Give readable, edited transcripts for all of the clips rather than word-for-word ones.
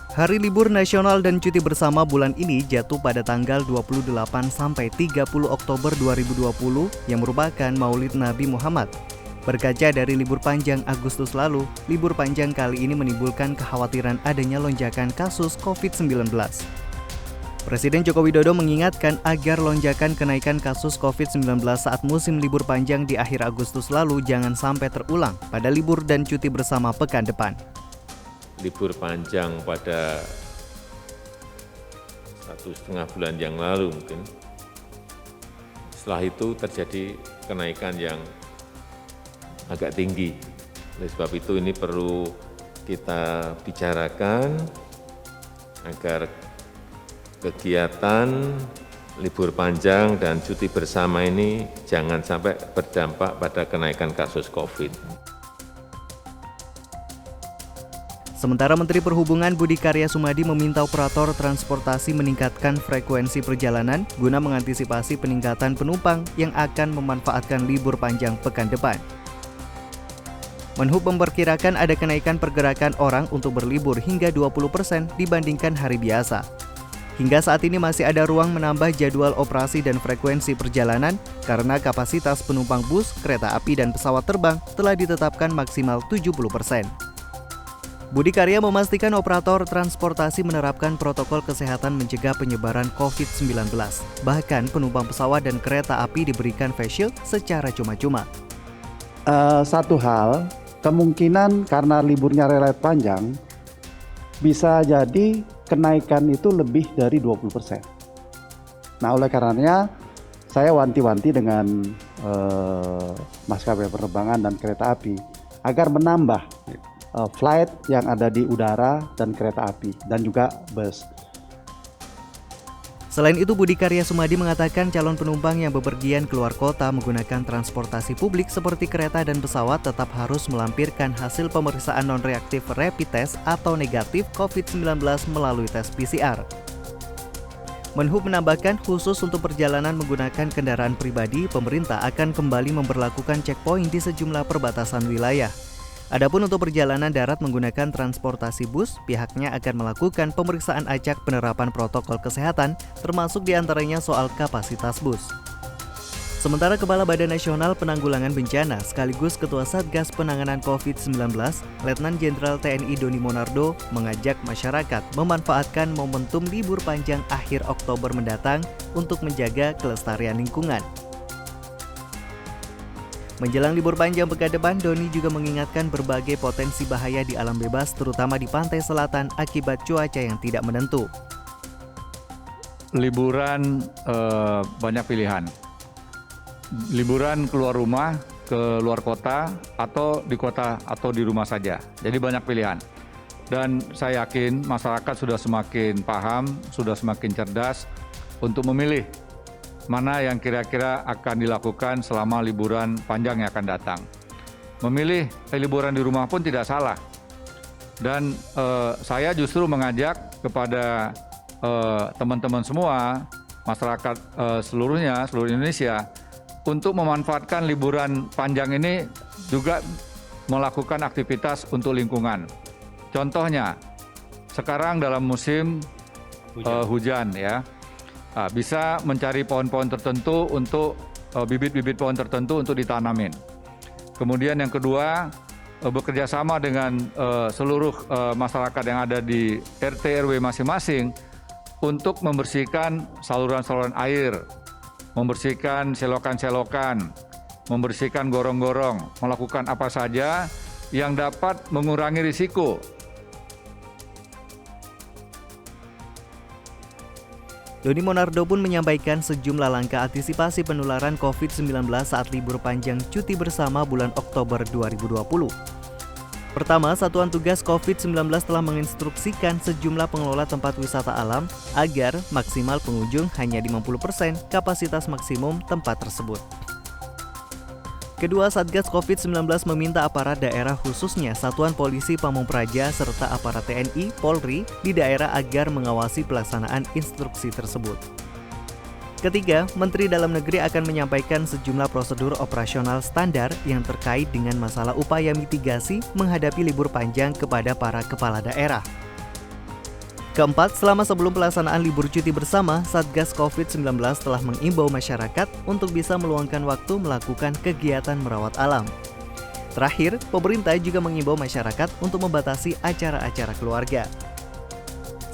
Hari libur nasional dan cuti bersama bulan ini jatuh pada tanggal 28 sampai 30 Oktober 2020 yang merupakan Maulid Nabi Muhammad. Berkaca dari libur panjang Agustus lalu, libur panjang kali ini menimbulkan kekhawatiran adanya lonjakan kasus COVID-19. Presiden Joko Widodo mengingatkan agar lonjakan kenaikan kasus COVID-19 saat musim libur panjang di akhir Agustus lalu jangan sampai terulang pada libur dan cuti bersama pekan depan. Libur panjang pada 1,5 bulan yang lalu mungkin. Setelah itu terjadi kenaikan yang agak tinggi. Oleh sebab itu ini perlu kita bicarakan agar kegiatan libur panjang dan cuti bersama ini jangan sampai berdampak pada kenaikan kasus COVID. Sementara Menteri Perhubungan Budi Karya Sumadi meminta operator transportasi meningkatkan frekuensi perjalanan guna mengantisipasi peningkatan penumpang yang akan memanfaatkan libur panjang pekan depan. Menhub memperkirakan ada kenaikan pergerakan orang untuk berlibur hingga 20% dibandingkan hari biasa. Hingga saat ini masih ada ruang menambah jadwal operasi dan frekuensi perjalanan karena kapasitas penumpang bus, kereta api, dan pesawat terbang telah ditetapkan maksimal 70%. Budi Karya memastikan operator transportasi menerapkan protokol kesehatan mencegah penyebaran COVID-19. Bahkan penumpang pesawat dan kereta api diberikan face shield secara cuma-cuma. Satu hal, kemungkinan karena liburnya relatif panjang, bisa jadi kenaikan itu lebih dari 20%. Nah, oleh karenanya saya wanti-wanti dengan maskapai penerbangan dan kereta api agar menambah flight yang ada di udara dan kereta api dan juga bus. Selain itu, Budi Karya Sumadi mengatakan calon penumpang yang bepergian keluar kota menggunakan transportasi publik seperti kereta dan pesawat tetap harus melampirkan hasil pemeriksaan non-reaktif rapid test atau negatif COVID-19 melalui tes PCR. Menhub menambahkan khusus untuk perjalanan menggunakan kendaraan pribadi, pemerintah akan kembali memberlakukan checkpoint di sejumlah perbatasan wilayah. Adapun untuk perjalanan darat menggunakan transportasi bus, pihaknya akan melakukan pemeriksaan acak penerapan protokol kesehatan, termasuk diantaranya soal kapasitas bus. Sementara Kepala Badan Nasional Penanggulangan Bencana sekaligus Ketua Satgas Penanganan COVID-19, Letnan Jenderal TNI Doni Monardo, mengajak masyarakat memanfaatkan momentum libur panjang akhir Oktober mendatang untuk menjaga kelestarian lingkungan. Menjelang libur panjang pekan depan, Doni juga mengingatkan berbagai potensi bahaya di alam bebas, terutama di pantai selatan akibat cuaca yang tidak menentu. Liburan banyak pilihan. Liburan keluar rumah, ke luar kota, atau di kota atau di rumah saja. Jadi banyak pilihan. Dan saya yakin masyarakat sudah semakin paham, sudah semakin cerdas untuk memilih mana yang kira-kira akan dilakukan selama liburan panjang yang akan datang. Memilih liburan di rumah pun tidak salah. Dan saya justru mengajak kepada teman-teman semua, masyarakat seluruh Indonesia, untuk memanfaatkan liburan panjang ini juga melakukan aktivitas untuk lingkungan. Contohnya, sekarang dalam musim hujan ya. Bisa mencari pohon-pohon tertentu untuk bibit-bibit pohon tertentu untuk ditanamin. Kemudian yang kedua, bekerja sama dengan seluruh masyarakat yang ada di RT RW masing-masing untuk membersihkan saluran-saluran air, membersihkan selokan-selokan, membersihkan gorong-gorong, melakukan apa saja yang dapat mengurangi risiko. Doni Monardo pun menyampaikan sejumlah langkah antisipasi penularan COVID-19 saat libur panjang cuti bersama bulan Oktober 2020. Pertama, Satuan Tugas COVID-19 telah menginstruksikan sejumlah pengelola tempat wisata alam agar maksimal pengunjung hanya 50% kapasitas maksimum tempat tersebut. Kedua, Satgas COVID-19 meminta aparat daerah khususnya Satuan Polisi Pamung Praja serta aparat TNI, Polri di daerah agar mengawasi pelaksanaan instruksi tersebut. Ketiga, Menteri Dalam Negeri akan menyampaikan sejumlah prosedur operasional standar yang terkait dengan masalah upaya mitigasi menghadapi libur panjang kepada para kepala daerah. Keempat, selama sebelum pelaksanaan libur cuti bersama, Satgas COVID-19 telah mengimbau masyarakat untuk bisa meluangkan waktu melakukan kegiatan merawat alam. Terakhir, pemerintah juga mengimbau masyarakat untuk membatasi acara-acara keluarga.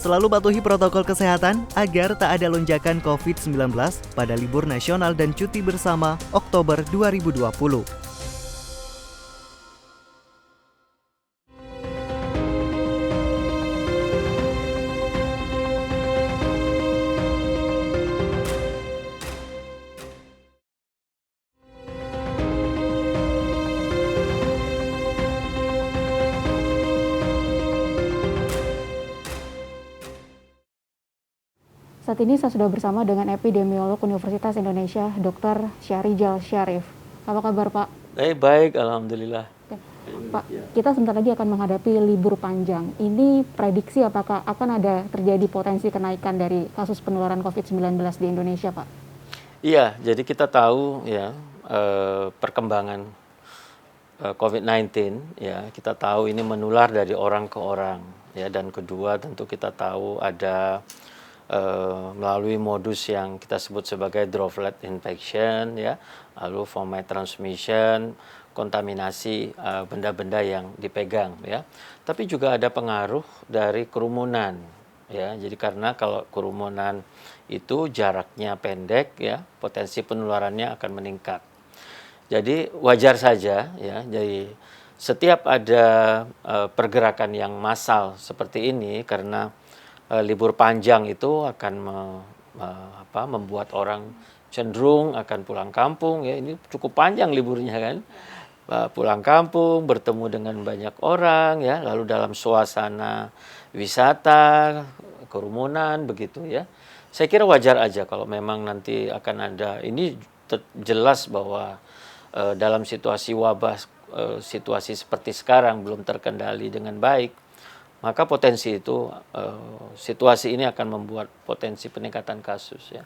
Selalu patuhi protokol kesehatan agar tak ada lonjakan COVID-19 pada libur nasional dan cuti bersama Oktober 2020. Saat ini saya sudah bersama dengan epidemiolog Universitas Indonesia, Dr. Syahrizal Syarif. Apa kabar, Pak? Baik, alhamdulillah. Pak, kita sebentar lagi akan menghadapi libur panjang. Ini prediksi apakah akan ada terjadi potensi kenaikan dari kasus penularan COVID-19 di Indonesia, Pak? Iya, jadi kita tahu ya perkembangan COVID-19 ya, kita tahu ini menular dari orang ke orang ya, dan kedua tentu kita tahu ada melalui modus yang kita sebut sebagai droplet infection ya, lalu fomic transmission, kontaminasi benda-benda yang dipegang ya. Tapi juga ada pengaruh dari kerumunan ya. Jadi karena kalau kerumunan itu jaraknya pendek ya, potensi penularannya akan meningkat. Jadi wajar saja ya. Jadi setiap ada pergerakan yang massal seperti ini, karena libur panjang itu akan membuat orang cenderung akan pulang kampung ya. Ini cukup panjang liburnya kan, pulang kampung, bertemu dengan banyak orang ya, lalu dalam suasana wisata, kerumunan begitu ya. Saya kira wajar aja kalau memang nanti akan ada, ini jelas bahwa dalam situasi wabah, situasi seperti sekarang belum terkendali dengan baik, maka potensi itu, situasi ini akan membuat potensi peningkatan kasus ya.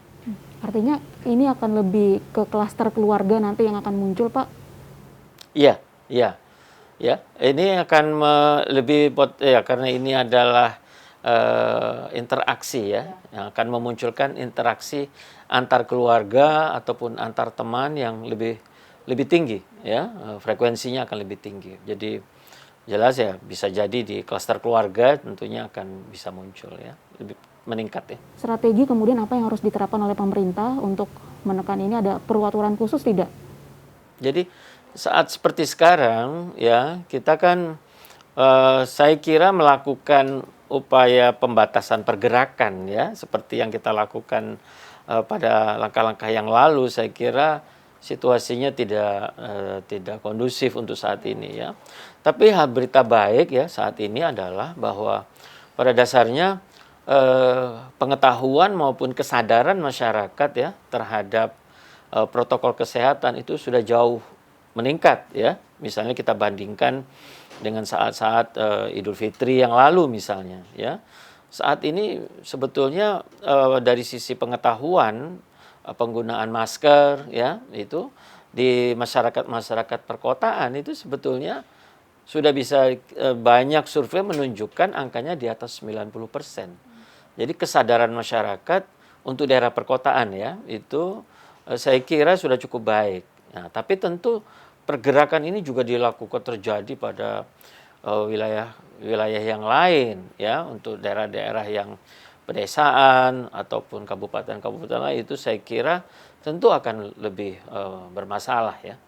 Artinya ini akan lebih ke klaster keluarga nanti yang akan muncul, Pak? Iya. Ini akan karena ini adalah interaksi ya, yang akan memunculkan interaksi antar keluarga ataupun antar teman yang lebih tinggi ya, frekuensinya akan lebih tinggi. Jadi jelas ya, bisa jadi di klaster keluarga tentunya akan bisa muncul ya, lebih meningkat ya. Strategi kemudian apa yang harus diterapkan oleh pemerintah untuk menekan ini? Ada perlu aturan khusus tidak? Jadi saat seperti sekarang ya, kita kan saya kira melakukan upaya pembatasan pergerakan ya, seperti yang kita lakukan pada langkah-langkah yang lalu. Saya kira situasinya tidak kondusif untuk saat ini ya. Tapi berita baik ya saat ini adalah bahwa pada dasarnya pengetahuan maupun kesadaran masyarakat ya terhadap protokol kesehatan itu sudah jauh meningkat ya. Misalnya kita bandingkan dengan saat-saat Idul Fitri yang lalu misalnya ya. Saat ini sebetulnya dari sisi pengetahuan penggunaan masker ya, itu di masyarakat perkotaan itu sebetulnya sudah bisa banyak survei menunjukkan angkanya di atas 90%. Jadi kesadaran masyarakat untuk daerah perkotaan ya, itu saya kira sudah cukup baik. Nah, tapi tentu pergerakan ini juga dilakukan terjadi pada wilayah yang lain ya, untuk daerah-daerah yang pedesaan ataupun kabupaten-kabupaten lain, itu saya kira tentu akan lebih bermasalah ya.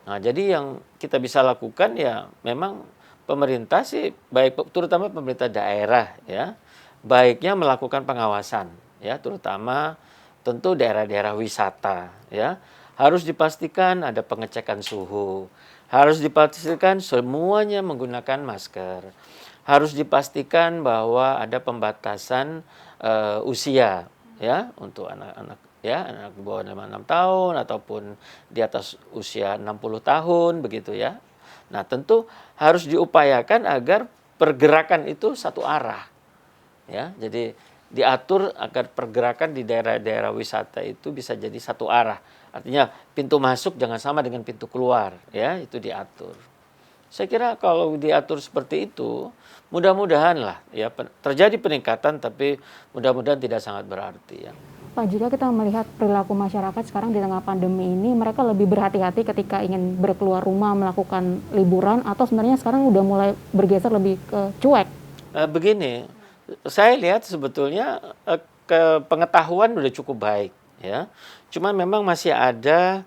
Nah, jadi yang kita bisa lakukan ya, memang pemerintah sih, baik terutama pemerintah daerah ya, baiknya melakukan pengawasan ya, terutama tentu daerah-daerah wisata ya. Harus dipastikan ada pengecekan suhu, harus dipastikan semuanya menggunakan masker, harus dipastikan bahwa ada pembatasan usia ya, untuk anak-anak ya, anak di bawah 6 tahun ataupun di atas usia 60 tahun begitu ya. Nah, tentu harus diupayakan agar pergerakan itu satu arah ya. Jadi diatur agar pergerakan di daerah-daerah wisata itu bisa jadi satu arah. Artinya pintu masuk jangan sama dengan pintu keluar ya, itu diatur. Saya kira kalau diatur seperti itu, mudah-mudahan lah ya terjadi peningkatan, tapi mudah-mudahan tidak sangat berarti ya. Pak, jika kita melihat perilaku masyarakat sekarang di tengah pandemi ini, mereka lebih berhati-hati ketika ingin berkeluar rumah melakukan liburan, atau sebenarnya sekarang udah mulai bergeser lebih ke cuek? Begini, saya lihat sebetulnya pengetahuan udah cukup baik ya. Cuma memang masih ada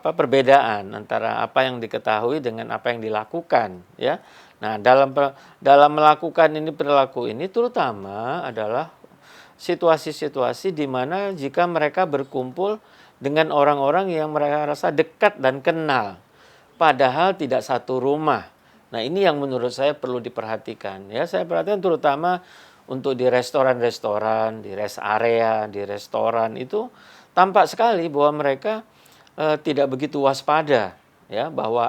perbedaan antara apa yang diketahui dengan apa yang dilakukan ya. Nah, dalam melakukan perilaku ini terutama adalah situasi-situasi di mana jika mereka berkumpul dengan orang-orang yang mereka rasa dekat dan kenal, padahal tidak satu rumah. Nah, ini yang menurut saya perlu diperhatikan. Ya, saya perhatikan terutama untuk di restoran-restoran, di rest area, di restoran itu tampak sekali bahwa mereka tidak begitu waspada, ya, bahwa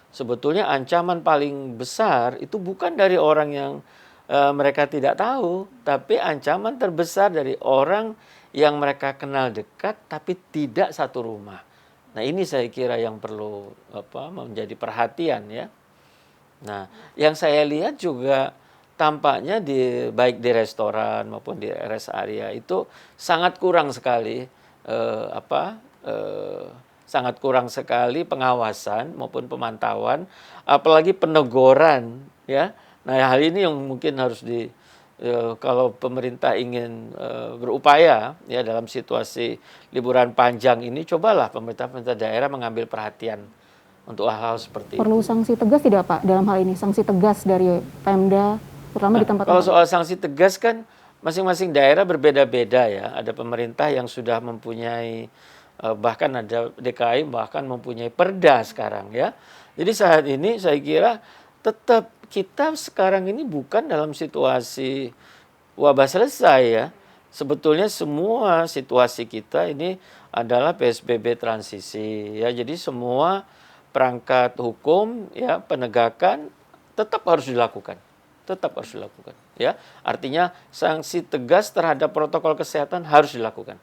sebetulnya ancaman paling besar itu bukan dari orang yang mereka tidak tahu, tapi ancaman terbesar dari orang yang mereka kenal dekat tapi tidak satu rumah. Nah, ini saya kira yang perlu menjadi perhatian ya. Nah, yang saya lihat juga tampaknya baik di restoran maupun di rest area itu sangat kurang sekali sangat kurang sekali pengawasan maupun pemantauan, apalagi peneguran ya. Nah, hal ini yang mungkin harus kalau pemerintah ingin berupaya ya dalam situasi liburan panjang ini, cobalah pemerintah daerah mengambil perhatian untuk hal-hal seperti Perlu itu. sanksi tegas tidak Pak dalam hal ini? Sanksi tegas dari Pemda, terutama di tempat-tempat. Kalau soal sanksi tegas kan masing-masing daerah berbeda-beda ya. Ada pemerintah yang sudah mempunyai bahkan ada DKI bahkan mempunyai perda sekarang ya. Jadi saat ini saya kira tetap kita sekarang ini bukan dalam situasi wabah selesai ya. Sebetulnya semua situasi kita ini adalah PSBB transisi ya. Jadi semua perangkat hukum ya, penegakan tetap harus dilakukan. Tetap harus dilakukan ya. Artinya sanksi tegas terhadap protokol kesehatan harus dilakukan.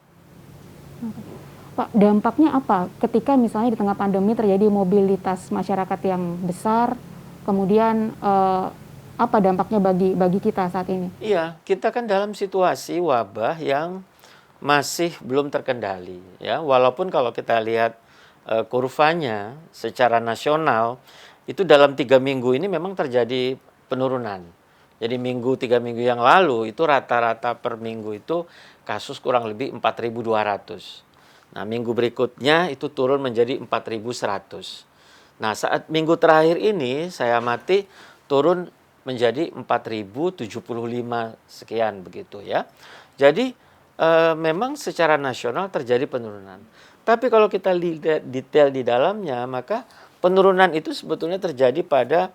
Pak, dampaknya apa ketika misalnya di tengah pandemi terjadi mobilitas masyarakat yang besar, kemudian apa dampaknya bagi kita saat ini? Iya, kita kan dalam situasi wabah yang masih belum terkendali ya. Walaupun kalau kita lihat kurvanya secara nasional itu dalam 3 minggu ini memang terjadi penurunan. Jadi 3 minggu yang lalu itu rata-rata per minggu itu kasus kurang lebih 4.200. Nah, minggu berikutnya itu turun menjadi 4.100. Nah, saat minggu terakhir ini saya amati turun menjadi 4.075 sekian begitu ya. Jadi memang secara nasional terjadi penurunan. Tapi kalau kita lihat detail di dalamnya, maka penurunan itu sebetulnya terjadi pada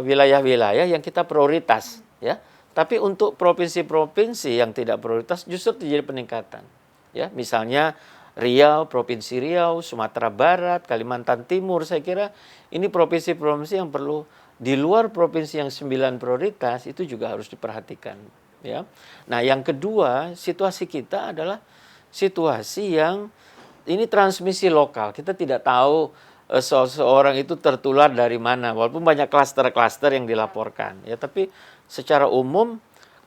wilayah-wilayah yang kita prioritas ya. Tapi untuk provinsi-provinsi yang tidak prioritas justru terjadi peningkatan. Ya, misalnya Riau, Provinsi Riau, Sumatera Barat, Kalimantan Timur, saya kira ini provinsi-provinsi yang perlu di luar provinsi yang 9 prioritas itu juga harus diperhatikan. Ya. Nah, yang kedua, situasi kita adalah situasi yang ini transmisi lokal. Kita tidak tahu seseorang itu tertular dari mana, walaupun banyak klaster-klaster yang dilaporkan. Ya, tapi secara umum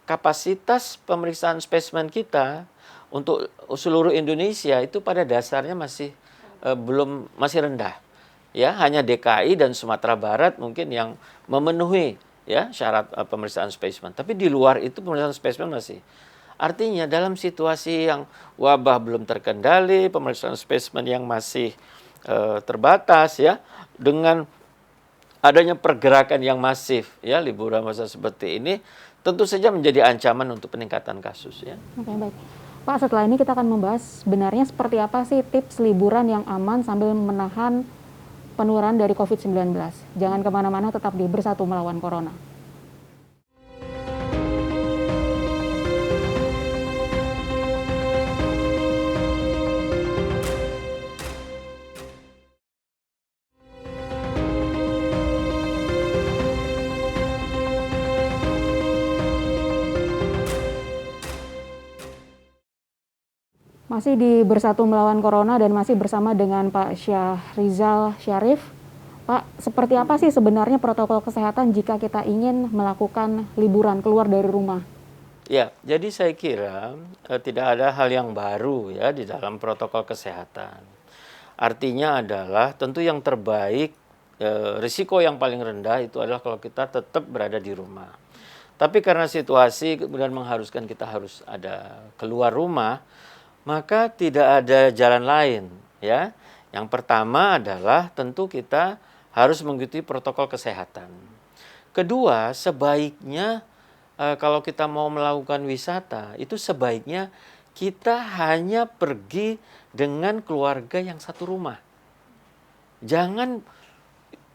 kapasitas pemeriksaan spesimen kita untuk seluruh Indonesia itu pada dasarnya masih rendah. Ya, hanya DKI dan Sumatera Barat mungkin yang memenuhi ya syarat pemeriksaan spesimen. Tapi di luar itu pemeriksaan spesimen masih. Artinya dalam situasi yang wabah belum terkendali, pemeriksaan spesimen yang masih terbatas ya, dengan adanya pergerakan yang masif ya, liburan masa seperti ini tentu saja menjadi ancaman untuk peningkatan kasus ya. Oke, baik. Pak, setelah ini kita akan membahas sebenarnya seperti apa sih tips liburan yang aman sambil menahan penularan dari COVID-19. Jangan kemana-mana, tetap di Bersatu Melawan Corona. Masih di Bersatu Melawan Corona dan masih bersama dengan Pak Syahrizal Syarif, Pak, seperti apa sih sebenarnya protokol kesehatan jika kita ingin melakukan liburan keluar dari rumah? Ya, jadi saya kira tidak ada hal yang baru ya di dalam protokol kesehatan. Artinya adalah tentu yang terbaik, risiko yang paling rendah itu adalah kalau kita tetap berada di rumah. Tapi karena situasi kemudian mengharuskan kita harus ada keluar rumah, maka tidak ada jalan lain ya. Yang pertama adalah tentu kita harus mengikuti protokol kesehatan. Kedua, sebaiknya kalau kita mau melakukan wisata, itu sebaiknya kita hanya pergi dengan keluarga yang satu rumah. Jangan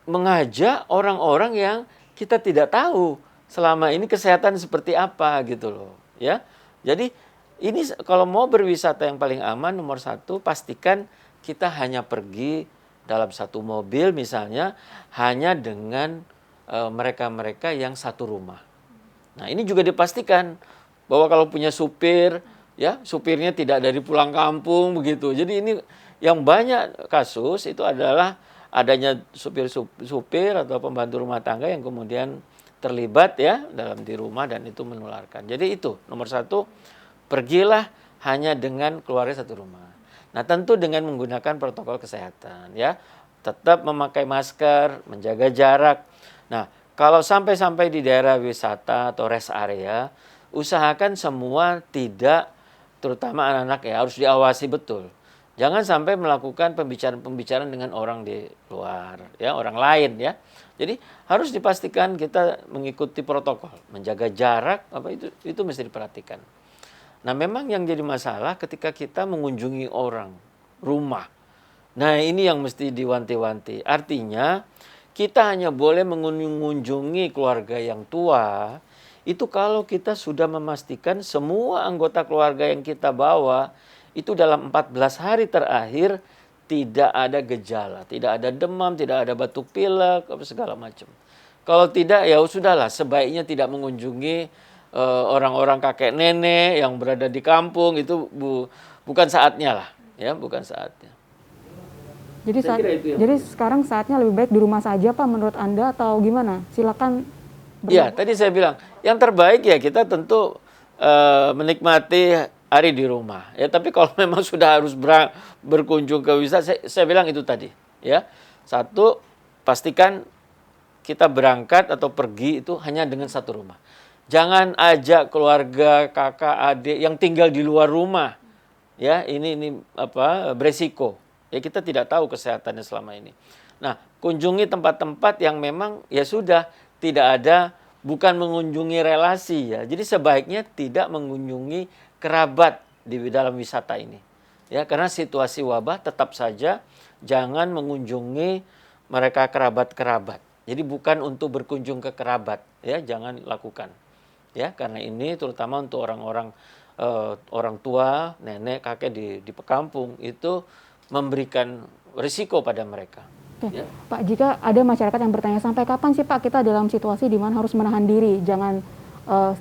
mengajak orang-orang yang kita tidak tahu selama ini kesehatan seperti apa gitu loh, ya. Jadi ini kalau mau berwisata yang paling aman, nomor satu pastikan kita hanya pergi dalam satu mobil misalnya, hanya dengan mereka-mereka yang satu rumah. Nah ini juga dipastikan bahwa kalau punya supir, ya supirnya tidak dari pulang kampung begitu. Jadi ini yang banyak kasus itu adalah adanya supir atau pembantu rumah tangga yang kemudian terlibat ya dalam di rumah dan itu menularkan. Jadi itu nomor satu, pergilah hanya dengan keluarga satu rumah. Nah tentu dengan menggunakan protokol kesehatan ya, tetap memakai masker, menjaga jarak. Nah kalau sampai di daerah wisata atau rest area, usahakan semua tidak, terutama anak-anak ya harus diawasi betul. Jangan sampai melakukan pembicaraan dengan orang di luar, ya orang lain ya. Jadi harus dipastikan kita mengikuti protokol, menjaga jarak, apa itu mesti diperhatikan. Nah memang yang jadi masalah ketika kita mengunjungi orang, rumah. Nah ini yang mesti diwanti-wanti. Artinya kita hanya boleh mengunjungi keluarga yang tua, itu kalau kita sudah memastikan semua anggota keluarga yang kita bawa, itu dalam 14 hari terakhir tidak ada gejala, tidak ada demam, tidak ada batuk pilek, segala macam. Kalau tidak ya sudahlah, sebaiknya tidak mengunjungi orang-orang kakek nenek yang berada di kampung, itu bukan saatnya lah, ya bukan saatnya. Jadi sekarang saatnya lebih baik di rumah saja Pak menurut Anda atau gimana? Silakan. Ya tadi saya bilang yang terbaik ya kita tentu menikmati hari di rumah ya, tapi kalau memang sudah harus berkunjung ke wisata, saya bilang itu tadi ya, satu pastikan kita berangkat atau pergi itu hanya dengan satu rumah. Jangan ajak keluarga, kakak, adik yang tinggal di luar rumah. Ya, ini beresiko. Ya kita tidak tahu kesehatannya selama ini. Nah, kunjungi tempat-tempat yang memang ya sudah tidak ada, bukan mengunjungi relasi ya. Jadi sebaiknya tidak mengunjungi kerabat di dalam wisata ini. Ya, karena situasi wabah tetap saja jangan mengunjungi mereka kerabat-kerabat. Jadi bukan untuk berkunjung ke kerabat, ya jangan lakukan. Ya, karena ini terutama untuk orang-orang orang tua, nenek, kakek di pekampung itu memberikan risiko pada mereka. Oke. Ya. Pak, jika ada masyarakat yang bertanya sampai kapan sih Pak kita dalam situasi di mana harus menahan diri, jangan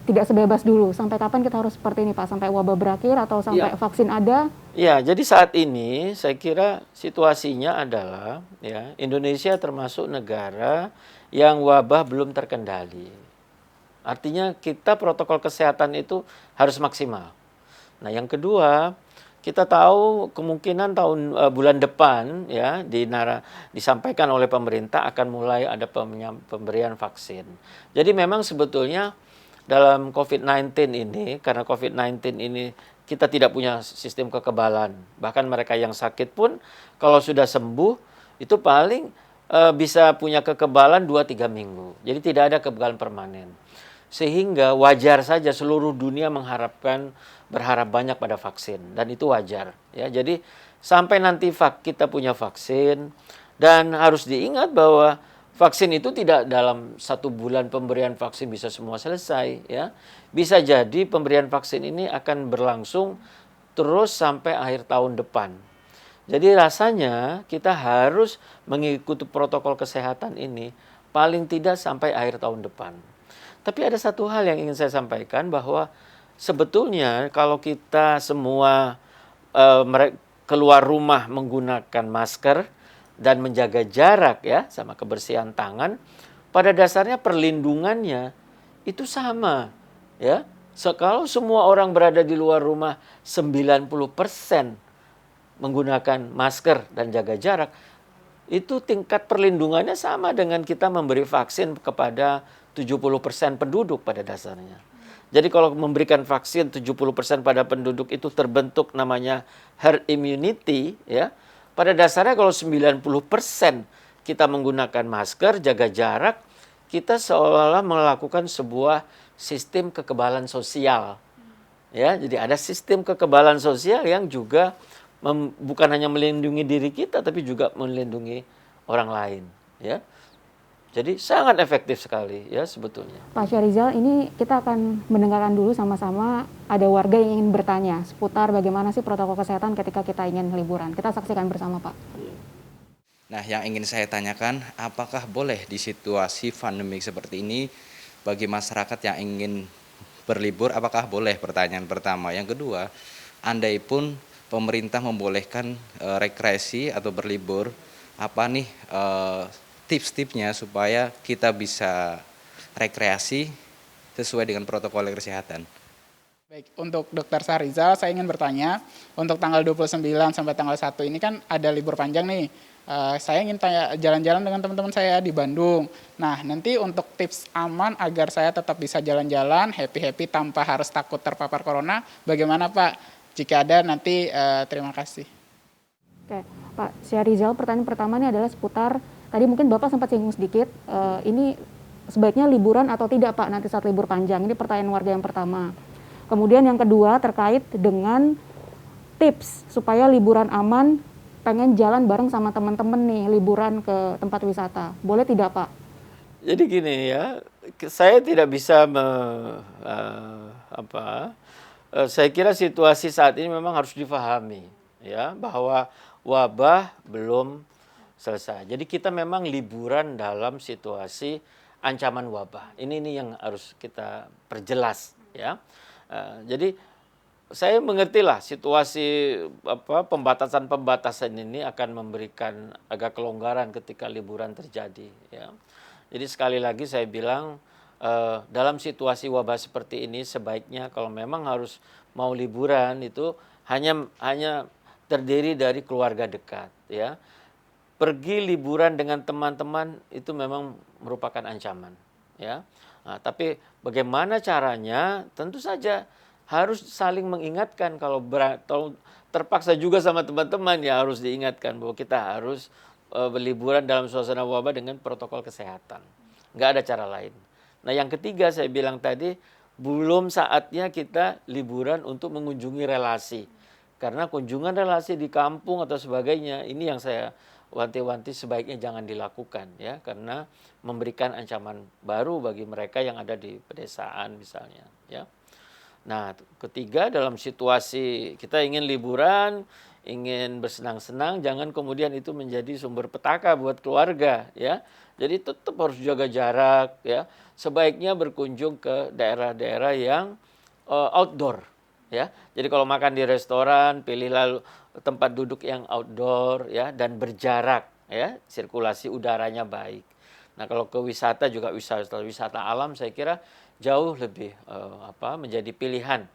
tidak sebebas dulu. Sampai kapan kita harus seperti ini Pak? Sampai wabah berakhir atau sampai vaksin ada? Ya, jadi saat ini saya kira situasinya adalah ya Indonesia termasuk negara yang wabah belum terkendali. Artinya kita protokol kesehatan itu harus maksimal. Nah, yang kedua, kita tahu kemungkinan bulan depan ya disampaikan oleh pemerintah akan mulai ada pemberian vaksin. Jadi memang sebetulnya dalam COVID-19 ini, karena COVID-19 ini kita tidak punya sistem kekebalan. Bahkan mereka yang sakit pun kalau sudah sembuh itu paling bisa punya kekebalan 2-3 minggu. Jadi tidak ada kekebalan permanen. Sehingga wajar saja seluruh dunia berharap banyak pada vaksin, dan itu wajar ya. Jadi sampai nanti kita punya vaksin, dan harus diingat bahwa vaksin itu tidak dalam 1 bulan pemberian vaksin bisa semua selesai ya. Bisa jadi pemberian vaksin ini akan berlangsung terus sampai akhir tahun depan. Jadi rasanya kita harus mengikuti protokol kesehatan ini paling tidak sampai akhir tahun depan. Tapi ada satu hal yang ingin saya sampaikan, bahwa sebetulnya kalau kita semua keluar rumah menggunakan masker, dan menjaga jarak ya, sama kebersihan tangan, pada dasarnya perlindungannya itu sama ya. Kalau semua orang berada di luar rumah 90% menggunakan masker dan jaga jarak, itu tingkat perlindungannya sama dengan kita memberi vaksin kepada 70% penduduk pada dasarnya. Jadi kalau memberikan vaksin 70% pada penduduk itu terbentuk namanya herd immunity ya. Pada dasarnya kalau 90% kita menggunakan masker, jaga jarak, kita seolah-olah melakukan sebuah sistem kekebalan sosial. Ya, jadi ada sistem kekebalan sosial yang juga bukan hanya melindungi diri kita tapi juga melindungi orang lain, ya. Jadi sangat efektif sekali ya sebetulnya. Pak Syahrizal, ini kita akan mendengarkan dulu sama-sama ada warga yang ingin bertanya seputar bagaimana sih protokol kesehatan ketika kita ingin liburan. Kita saksikan bersama, Pak. Nah, yang ingin saya tanyakan, apakah boleh di situasi pandemik seperti ini bagi masyarakat yang ingin berlibur, apakah boleh? Pertanyaan pertama. Yang kedua, andai pun pemerintah membolehkan rekreasi atau berlibur, apa nih tips-tipsnya supaya kita bisa rekreasi sesuai dengan protokol kesehatan? Baik, untuk Dr. Syahrizal saya ingin bertanya, untuk tanggal 29 sampai tanggal 1 ini kan ada libur panjang nih. Saya ingin tanya jalan-jalan dengan teman-teman saya di Bandung. Nah, nanti untuk tips aman agar saya tetap bisa jalan-jalan, happy-happy tanpa harus takut terpapar corona, bagaimana Pak? Jika ada nanti terima kasih. Oke, Pak Syahrizal, pertanyaan pertama ini adalah seputar, tadi mungkin Bapak sempat singgung sedikit, ini sebaiknya liburan atau tidak Pak nanti saat libur panjang? Ini pertanyaan warga yang pertama. Kemudian yang kedua terkait dengan tips supaya liburan aman, pengen jalan bareng sama teman-teman nih, liburan ke tempat wisata. Boleh tidak Pak? Jadi gini ya, saya tidak bisa saya kira situasi saat ini memang harus difahami ya, bahwa wabah belum selesai. Jadi kita memang liburan dalam situasi ancaman wabah. Ini yang harus kita perjelas ya. Jadi saya mengertilah situasi pembatasan-pembatasan ini akan memberikan agak kelonggaran ketika liburan terjadi ya. Jadi sekali lagi saya bilang dalam situasi wabah seperti ini sebaiknya kalau memang harus mau liburan itu hanya terdiri dari keluarga dekat ya. Pergi liburan dengan teman-teman itu memang merupakan ancaman ya. Nah, tapi bagaimana caranya? Tentu saja harus saling mengingatkan. Kalau terpaksa juga sama teman-teman ya harus diingatkan bahwa kita harus berliburan dalam suasana wabah dengan protokol kesehatan. Nggak ada cara lain. Nah yang ketiga saya bilang tadi, belum saatnya kita liburan untuk mengunjungi relasi. Karena kunjungan relasi di kampung atau sebagainya, ini yang saya wanti-wanti sebaiknya jangan dilakukan ya, karena memberikan ancaman baru bagi mereka yang ada di pedesaan misalnya ya. Nah, ketiga dalam situasi kita ingin liburan, ingin bersenang-senang, jangan kemudian itu menjadi sumber petaka buat keluarga ya. Jadi tetap harus jaga jarak ya. Sebaiknya berkunjung ke daerah-daerah yang outdoor ya. Jadi kalau makan di restoran, pilihlah tempat duduk yang outdoor ya dan berjarak ya, sirkulasi udaranya baik. Nah, kalau ke wisata juga wisata alam saya kira jauh lebih menjadi pilihan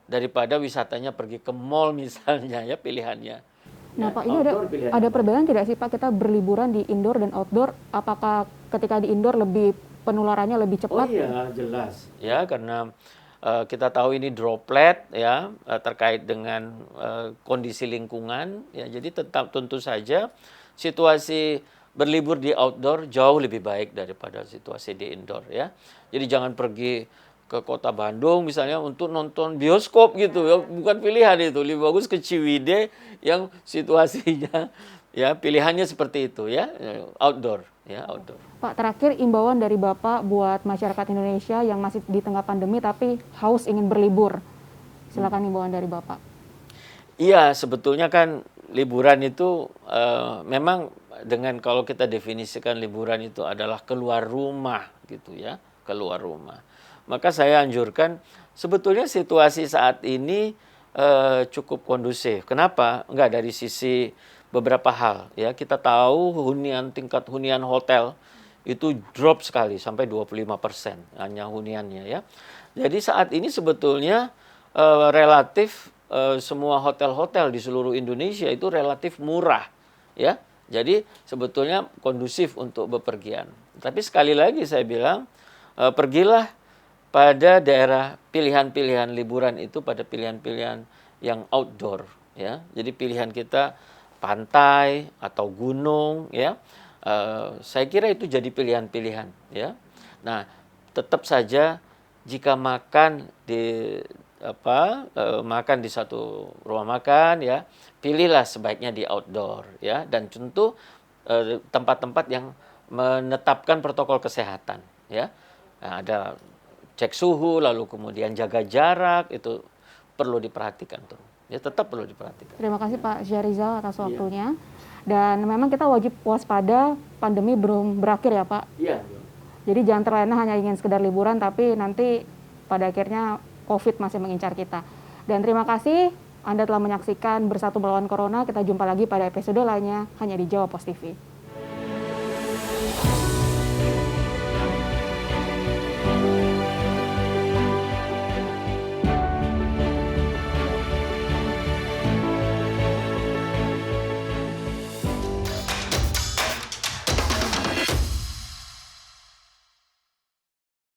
daripada wisatanya pergi ke mall misalnya ya pilihannya. Nah Pak, ini ada perbedaan tidak sih Pak kita berliburan di indoor dan outdoor? Apakah ketika di indoor lebih penularannya lebih cepat? Oh iya, jelas. Ya, karena kita tahu ini droplet ya terkait dengan kondisi lingkungan ya. Jadi tentu saja situasi berlibur di outdoor jauh lebih baik daripada situasi di indoor ya. Jadi jangan pergi ke kota Bandung misalnya untuk nonton bioskop gitu ya, bukan pilihan itu. Lebih bagus ke Ciwidey yang situasinya ya pilihannya seperti itu ya, outdoor ya, outdoor. Pak, terakhir imbauan dari Bapak buat masyarakat Indonesia yang masih di tengah pandemi tapi haus ingin berlibur. Silakan imbauan dari Bapak. Iya, sebetulnya kan liburan itu memang dengan kalau kita definisikan liburan itu adalah keluar rumah gitu ya, keluar rumah. Maka saya anjurkan sebetulnya situasi saat ini cukup kondusif. Kenapa? Enggak dari sisi beberapa hal ya. Kita tahu tingkat hunian hotel itu drop sekali sampai 25% hanya huniannya ya. Jadi saat ini sebetulnya relatif semua hotel-hotel di seluruh Indonesia itu relatif murah ya. Jadi sebetulnya kondusif untuk bepergian. Tapi sekali lagi saya bilang pergilah pada daerah pilihan-pilihan liburan itu pada pilihan-pilihan yang outdoor ya. Jadi pilihan kita pantai atau gunung ya. Saya kira itu jadi pilihan-pilihan ya. Nah, tetap saja jika makan di makan di satu rumah makan ya, pilihlah sebaiknya di outdoor ya, dan tentu tempat-tempat yang menetapkan protokol kesehatan ya. Nah, ada cek suhu lalu kemudian jaga jarak itu perlu diperhatikan tuh. Ya tetap perlu diperhatikan. Terima kasih Pak Syahrizal atas waktunya. Dan memang kita wajib waspada, pandemi belum berakhir ya Pak. Iya. Jadi jangan terlena hanya ingin sekedar liburan, tapi nanti pada akhirnya COVID masih mengincar kita. Dan terima kasih Anda telah menyaksikan Bersatu Melawan Corona. Kita jumpa lagi pada episode lainnya hanya di Jawa Pos TV.